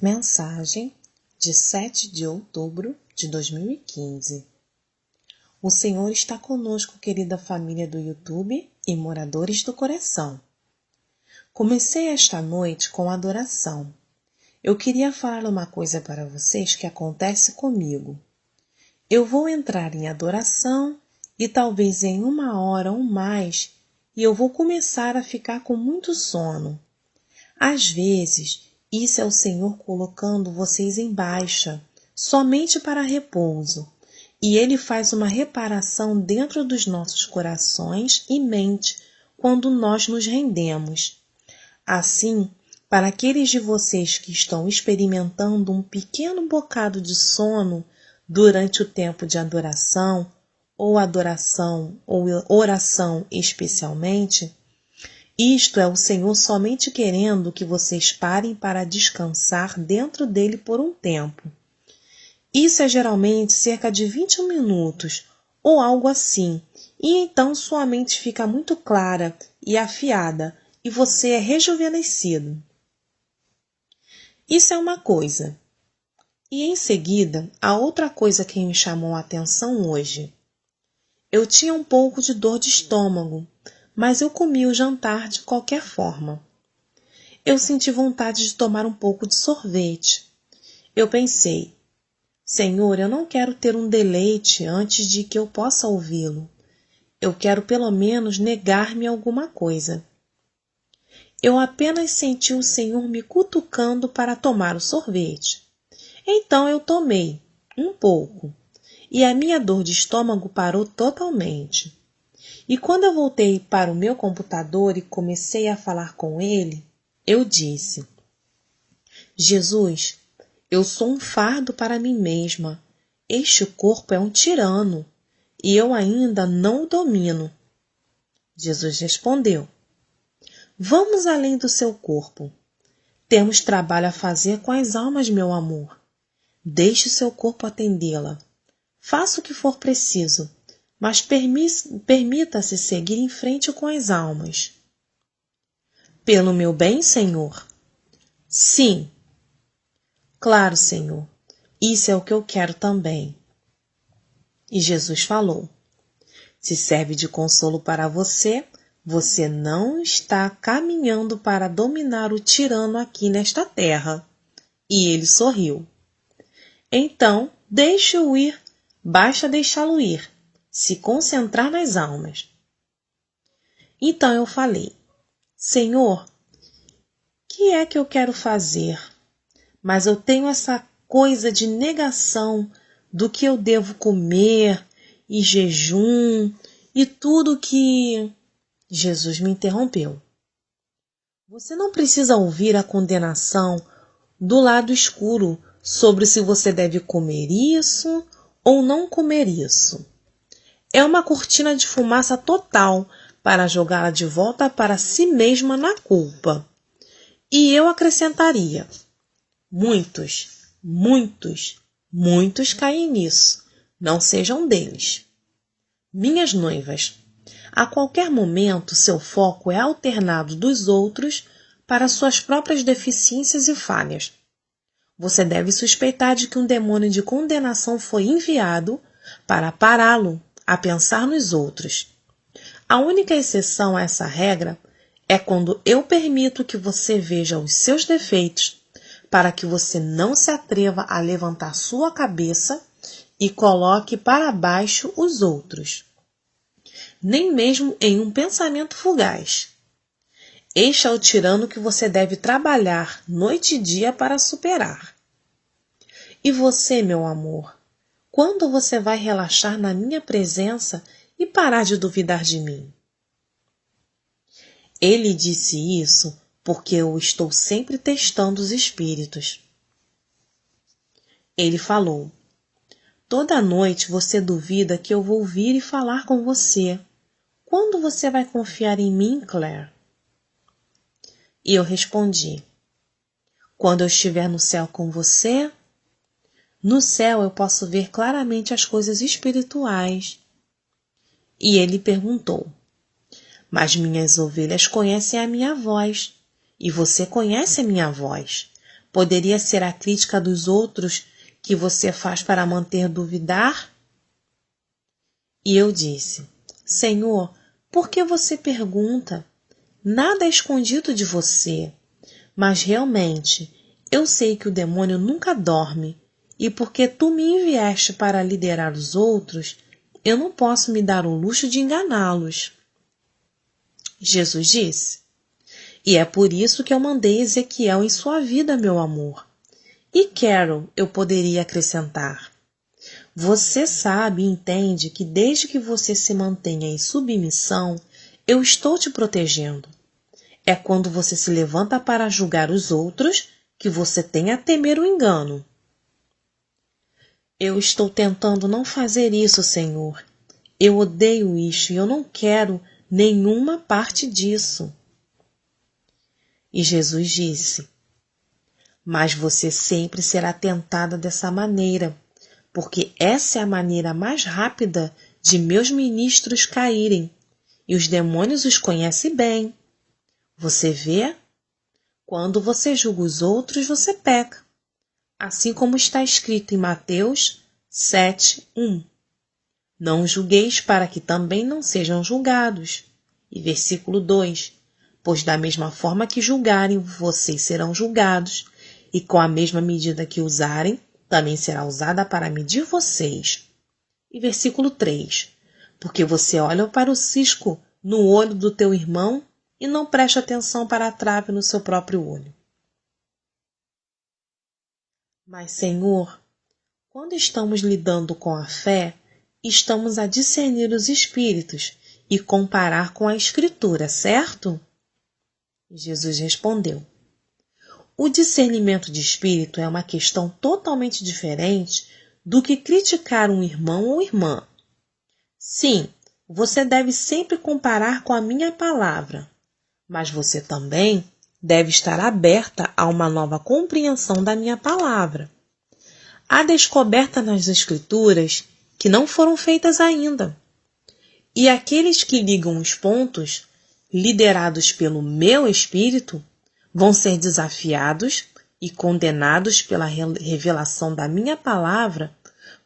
Mensagem de 7 de outubro de 2015. O Senhor está conosco, querida família do YouTube e moradores do coração. Comecei esta noite com adoração. Eu queria falar uma coisa para vocês que acontece comigo. Eu vou entrar em adoração e talvez em 1 hora ou mais, e eu vou começar a ficar com muito sono. Às vezes, isso é o Senhor colocando vocês em baixa, somente para repouso, e Ele faz uma reparação dentro dos nossos corações e mente quando nós nos rendemos. Assim, para aqueles de vocês que estão experimentando um pequeno bocado de sono durante o tempo de adoração ou oração especialmente, isto é o Senhor somente querendo que vocês parem para descansar dentro dele por um tempo. Isso é geralmente cerca de 21 minutos ou algo assim, e então sua mente fica muito clara e afiada e você é rejuvenescido. Isso é uma coisa. E em seguida, a outra coisa que me chamou a atenção hoje. Eu tinha um pouco de dor de estômago, mas eu comi o jantar de qualquer forma. Eu senti vontade de tomar um pouco de sorvete. Eu pensei, Senhor, eu não quero ter um deleite antes de que eu possa ouvi-lo. Eu quero pelo menos negar-me alguma coisa. Eu apenas senti o Senhor me cutucando para tomar o sorvete. Então eu tomei um pouco, e a minha dor de estômago parou totalmente. E quando eu voltei para o meu computador e comecei a falar com ele, eu disse, Jesus, eu sou um fardo para mim mesma. Este corpo é um tirano e eu ainda não o domino. Jesus respondeu, vamos além do seu corpo. Temos trabalho a fazer com as almas, meu amor. Deixe o seu corpo atendê-la. Faça o que for preciso, mas permita-se seguir em frente com as almas. Pelo meu bem, Senhor? Sim. Claro, Senhor. Isso é o que eu quero também. E Jesus falou, se serve de consolo para você, você não está caminhando para dominar o tirano aqui nesta terra. E ele sorriu. Então, deixe-o ir, basta deixá-lo ir, se concentrar nas almas. Então eu falei, Senhor, que é que eu quero fazer? Mas eu tenho essa coisa de negação do que eu devo comer e jejum e tudo que... Jesus me interrompeu. Você não precisa ouvir a condenação do lado escuro sobre se você deve comer isso ou não comer isso. É uma cortina de fumaça total para jogá-la de volta para si mesma na culpa. E eu acrescentaria, muitos caem nisso. Não sejam deles. Minhas noivas, a qualquer momento seu foco é alternado dos outros para suas próprias deficiências e falhas. Você deve suspeitar de que um demônio de condenação foi enviado para pará-lo a pensar nos outros. A única exceção a essa regra é quando eu permito que você veja os seus defeitos, para que você não se atreva a levantar sua cabeça e coloque para baixo os outros, nem mesmo em um pensamento fugaz. Este é o tirano que você deve trabalhar noite e dia para superar. E você, meu amor, quando você vai relaxar na minha presença e parar de duvidar de mim? Ele disse isso porque eu estou sempre testando os espíritos. Ele falou, toda noite você duvida que eu vou vir e falar com você. Quando você vai confiar em mim, Claire? E eu respondi, quando eu estiver no céu com você, no céu eu posso ver claramente as coisas espirituais. E ele perguntou, mas minhas ovelhas conhecem a minha voz, e você conhece a minha voz. Poderia ser a crítica dos outros que você faz para manter duvidar? E eu disse: Senhor, por que você pergunta? Nada é escondido de você. Mas realmente, eu sei que o demônio nunca dorme, e porque tu me enviaste para liderar os outros, eu não posso me dar o luxo de enganá-los. Jesus disse: E é por isso que eu mandei Ezequiel em sua vida, meu amor. E Carol, eu poderia acrescentar. Você sabe e entende que desde que você se mantenha em submissão, eu estou te protegendo. É quando você se levanta para julgar os outros que você tem a temer o engano. Eu estou tentando não fazer isso, Senhor. Eu odeio isso e eu não quero nenhuma parte disso. E Jesus disse: Mas você sempre será tentada dessa maneira, porque essa é a maneira mais rápida de meus ministros caírem, e os demônios os conhecem bem. Você vê? Quando você julga os outros, você peca. Assim como está escrito em Mateus 7:1. Não julgueis para que também não sejam julgados. E versículo 2. Pois da mesma forma que julgarem, vocês serão julgados, e com a mesma medida que usarem, também será usada para medir vocês. E versículo 3. Porque você olha para o cisco no olho do teu irmão e não presta atenção para a trave no seu próprio olho. Mas, Senhor, quando estamos lidando com a fé, estamos a discernir os espíritos e comparar com a Escritura, certo? Jesus respondeu: O discernimento de espírito é uma questão totalmente diferente do que criticar um irmão ou irmã. Sim, você deve sempre comparar com a minha palavra, mas você também deve estar aberta a uma nova compreensão da minha palavra. Há descoberta nas Escrituras que não foram feitas ainda. E aqueles que ligam os pontos, liderados pelo meu Espírito, vão ser desafiados e condenados pela revelação da minha palavra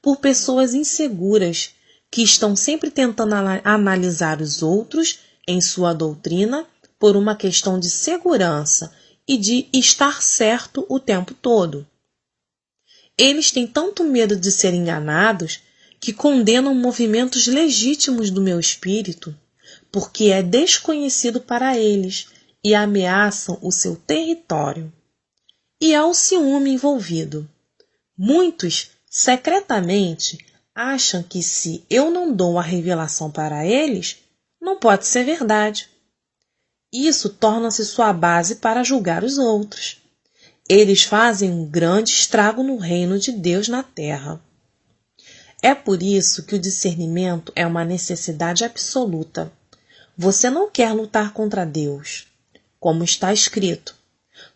por pessoas inseguras que estão sempre tentando analisar os outros em sua doutrina por uma questão de segurança e de estar certo o tempo todo. Eles têm tanto medo de ser enganados que condenam movimentos legítimos do meu espírito, porque é desconhecido para eles e ameaçam o seu território. E há o ciúme envolvido. Muitos, secretamente, acham que se eu não dou a revelação para eles, não pode ser verdade. Isso torna-se sua base para julgar os outros. Eles fazem um grande estrago no reino de Deus na terra. É por isso que o discernimento é uma necessidade absoluta. Você não quer lutar contra Deus, como está escrito.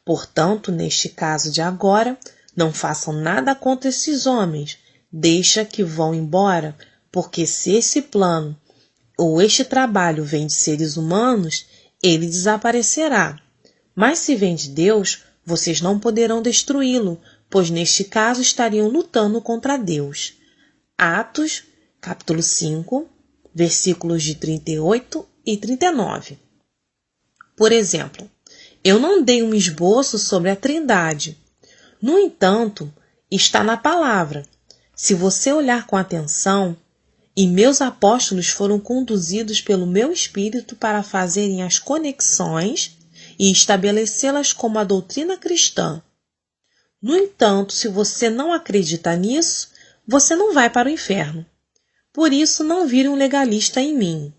Portanto, neste caso de agora, não façam nada contra esses homens. Deixa que vão embora, porque se esse plano ou este trabalho vem de seres humanos, ele desaparecerá. Mas se vem de Deus, vocês não poderão destruí-lo, pois neste caso estariam lutando contra Deus. Atos, capítulo 5, versículos de 38 e 39. Por exemplo, eu não dei um esboço sobre a Trindade. No entanto, está na palavra. Se você olhar com atenção, e meus apóstolos foram conduzidos pelo meu Espírito para fazerem as conexões e estabelecê-las como a doutrina cristã. No entanto, se você não acredita nisso, você não vai para o inferno. Por isso, não vire um legalista em mim.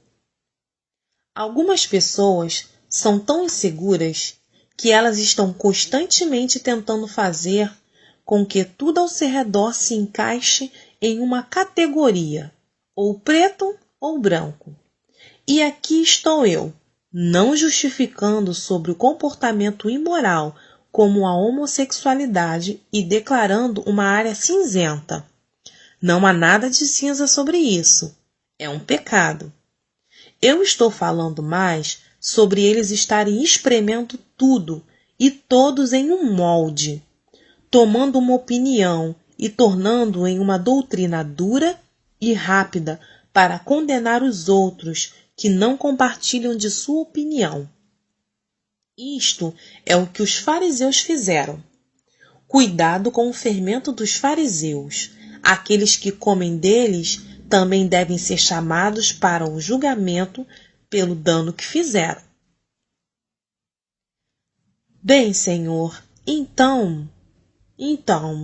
Algumas pessoas são tão inseguras que elas estão constantemente tentando fazer com que tudo ao seu redor se encaixe em uma categoria, ou preto ou branco. E aqui estou eu, não justificando sobre o comportamento imoral como a homossexualidade e declarando uma área cinzenta. Não há nada de cinza sobre isso. É um pecado. Eu estou falando mais sobre eles estarem espremendo tudo e todos em um molde. tomando uma opinião e tornando-o em uma doutrina dura e rápida para condenar os outros que não compartilham de sua opinião. Isto é o que os fariseus fizeram. Cuidado com o fermento dos fariseus. Aqueles que comem deles também devem ser chamados para o julgamento pelo dano que fizeram. Bem, Senhor, então,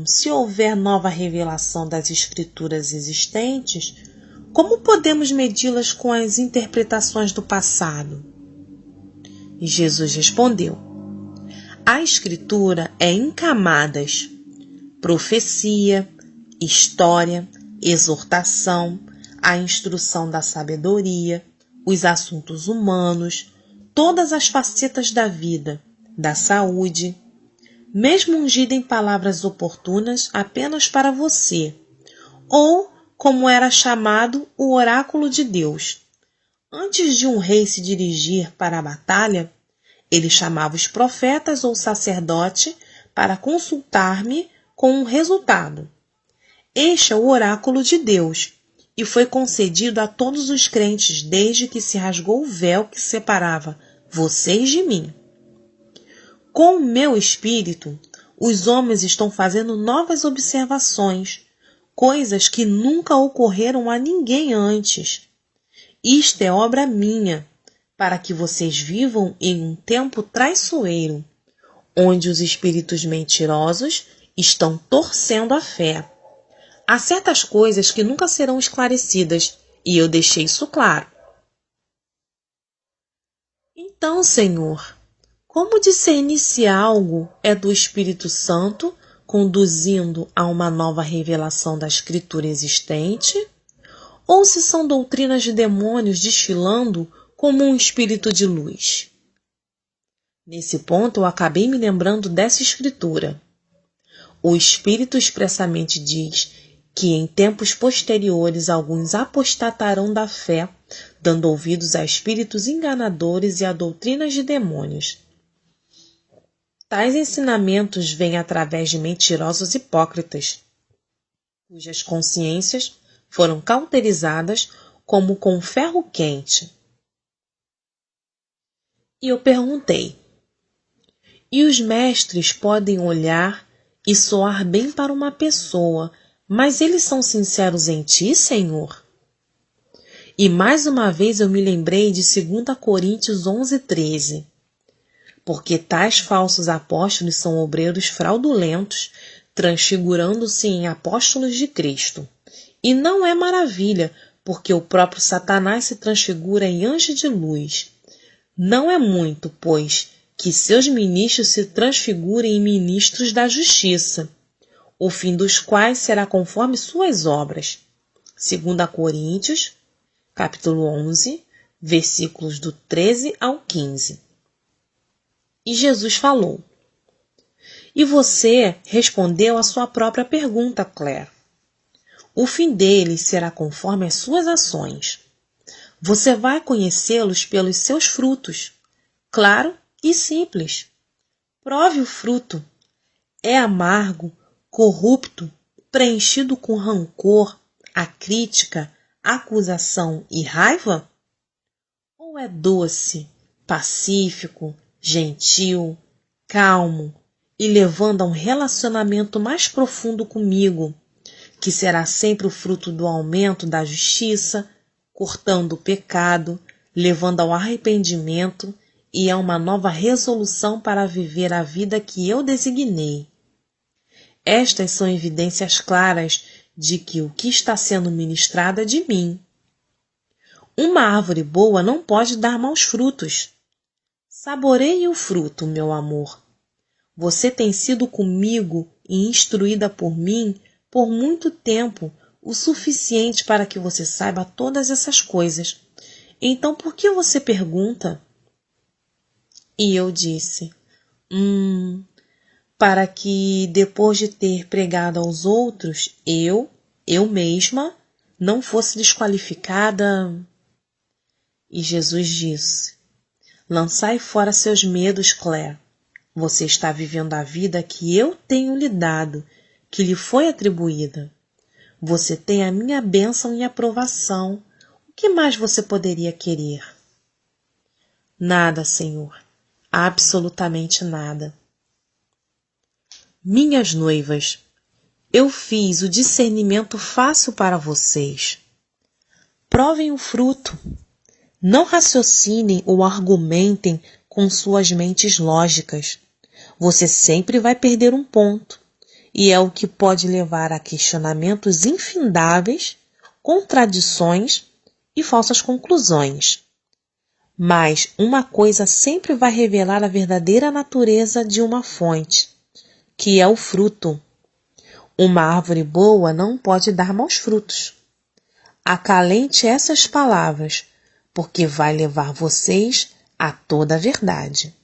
se houver nova revelação das Escrituras existentes, como podemos medi-las com as interpretações do passado? E Jesus respondeu: a Escritura é em camadas: profecia, história, exortação, a instrução da sabedoria, os assuntos humanos, todas as facetas da vida, da saúde, mesmo ungida em palavras oportunas apenas para você, ou, como era chamado, o oráculo de Deus. Antes de um rei se dirigir para a batalha, ele chamava os profetas ou sacerdote para consultar-me com um resultado. Este é o oráculo de Deus, e foi concedido a todos os crentes desde que se rasgou o véu que separava vocês de mim. Com o meu espírito, os homens estão fazendo novas observações, coisas que nunca ocorreram a ninguém antes. Isto é obra minha, para que vocês vivam em um tempo traiçoeiro, onde os espíritos mentirosos estão torcendo a fé. Há certas coisas que nunca serão esclarecidas, e eu deixei isso claro. Então, Senhor, como discernir se algo é do Espírito Santo, conduzindo a uma nova revelação da Escritura existente, ou se são doutrinas de demônios desfilando como um espírito de luz? Nesse ponto, eu acabei me lembrando dessa Escritura. O Espírito expressamente diz que em tempos posteriores alguns apostatarão da fé, dando ouvidos a espíritos enganadores e a doutrinas de demônios. Tais ensinamentos vêm através de mentirosos hipócritas, cujas consciências foram cauterizadas como com ferro quente. E eu perguntei: e os mestres podem olhar e soar bem para uma pessoa, mas eles são sinceros em ti, Senhor? E mais uma vez eu me lembrei de 2 Coríntios 11:13. Porque tais falsos apóstolos são obreiros fraudulentos, transfigurando-se em apóstolos de Cristo. E não é maravilha, porque o próprio Satanás se transfigura em anjo de luz. Não é muito, pois, que seus ministros se transfigurem em ministros da justiça, o fim dos quais será conforme suas obras. 2 Coríntios, capítulo 11, versículos do 13 ao 15. E Jesus falou: e você respondeu à sua própria pergunta, Claire. O fim deles será conforme as suas ações. Você vai conhecê-los pelos seus frutos. Claro e simples. Prove o fruto. É amargo, corrupto, preenchido com rancor, a crítica, acusação e raiva? Ou é doce, pacífico, gentil, calmo e levando a um relacionamento mais profundo comigo, que será sempre o fruto do aumento da justiça, cortando o pecado, levando ao arrependimento e a uma nova resolução para viver a vida que eu designei. Estas são evidências claras de que o que está sendo ministrado é de mim. Uma árvore boa não pode dar maus frutos. Saboreie o fruto, meu amor. Você tem sido comigo e instruída por mim por muito tempo, o suficiente para que você saiba todas essas coisas. Então, por que você pergunta? E eu disse: para que, depois de ter pregado aos outros, eu mesma, não fosse desqualificada. E Jesus disse: lançai fora seus medos, Claire. Você está vivendo a vida que eu tenho lhe dado, que lhe foi atribuída. Você tem a minha bênção e aprovação. O que mais você poderia querer? Nada, Senhor. Absolutamente nada. Minhas noivas, eu fiz o discernimento fácil para vocês. Provem o fruto. Não raciocinem ou argumentem com suas mentes lógicas. Você sempre vai perder um ponto, e é o que pode levar a questionamentos infindáveis, contradições e falsas conclusões. Mas uma coisa sempre vai revelar a verdadeira natureza de uma fonte, que é o fruto. Uma árvore boa não pode dar maus frutos. Acalente essas palavras, porque vai levar vocês a toda a verdade.